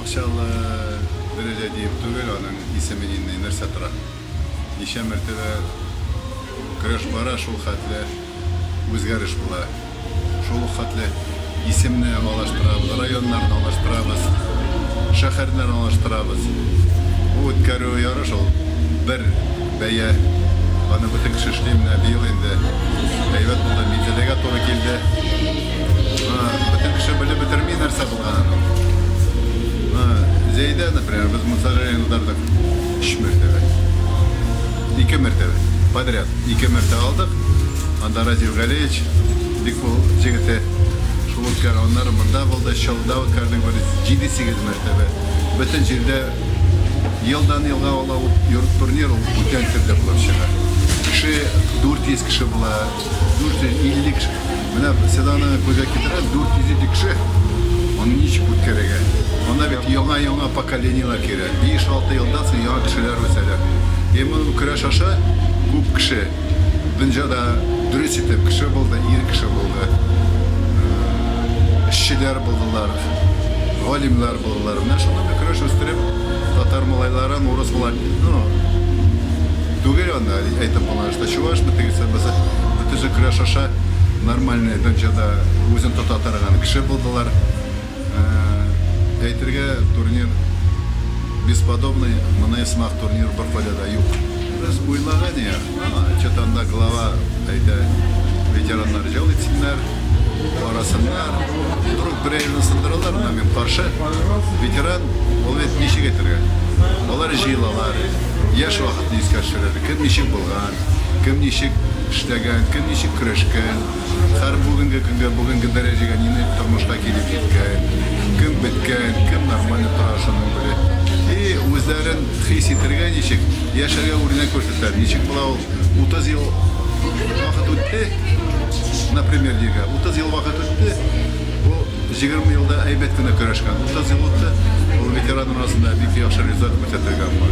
Akşamlı derece deyip tügel onun isminin nerse tura. Nişe mertebe kırış bara şul hatlı özgariş bula. Şul hatlı isimni alıştırabız, rayonlarını alıştırabız, şehirlerini alıştırabız. Bu ötkörü yarış ol bir beye bana bütün kışışlığımla bir yıl indi. Evet buldu, midzelega toru geldi. Bütün kışı böyle bitirmeyi nerse bulganım. Zeyde, например, biz Musa'ya yıldardık 3 mertebe. 2 mertebe. Подряд. 2 mertebe aldık. Anda Razil Galiyeç, dik bu jigite şulutkar onlar bunda buldu. Şalda ötkardık böyle 7-8 mertebe. Bütün cilde yıldan yılga ola yurt turnir bütün türde bulup çıkar. Kişi 400 kişi bula, 450 kişi. Buna Sedana koca getiren 450 kişi. Onun hiç bu kerege. Ona bir yanga pokoleniyalar kere. 5-6 yıldan sonra yanga kişiler öseler. Emin bu kıraş aşağı kup kişi. Dünyada dürüst etip kişi buldu, iri kişi buldu. İşçiler buldular, galimler buldular. Ben şunu bir kıraş üstürüp Tatar malayların, Orus malayların. Düğel onda aytıp bana işte çuvaş mı tegirse bize bütün kıraş aşağı нормальный dünyada özün tutataragan kişi buldular. Aytırga turnir бесподобный, мына смах турнир bir foydada yok. Biz uylagan ya, çatanda glava ayda veteranlar jol etsinler, arasınlar, durup bir ayını sındırırlar, men karşı veteran ol et nişi getirgen. Olar jıylalar, yaş vaqtni eskashiradi, kim nişik bulgan, kim nişik işlagan, kim nişik kurashgan, har bugungi darajega nini turmushga kelib yetgan, kim bitgan, kim normal turashini biladi. O'zlarin his etirgan nishik, yashagan o'rnak ko'rsatadi. Nishik bular 30 yil vaqt o'tdi, например, deyga 30 yil vaqt o'tdi, bu 20 yilda aybatgina kurashgan. 30 yil o'tdi, bu veteran orasida bir yaxshi rezultat ko'rsatilgan bor.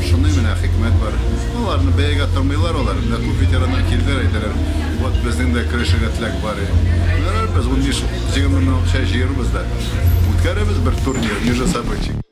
Shunday mana hikmat bor. Ularni bayaga turmaylar ular. Ko'p veteranlar keldilar aytdilar. Вот bizning de kurashiga tilak bor. Biz 15-20 ming o'xshash yerimizda o'tkazamiz bir turnir, между собойчик.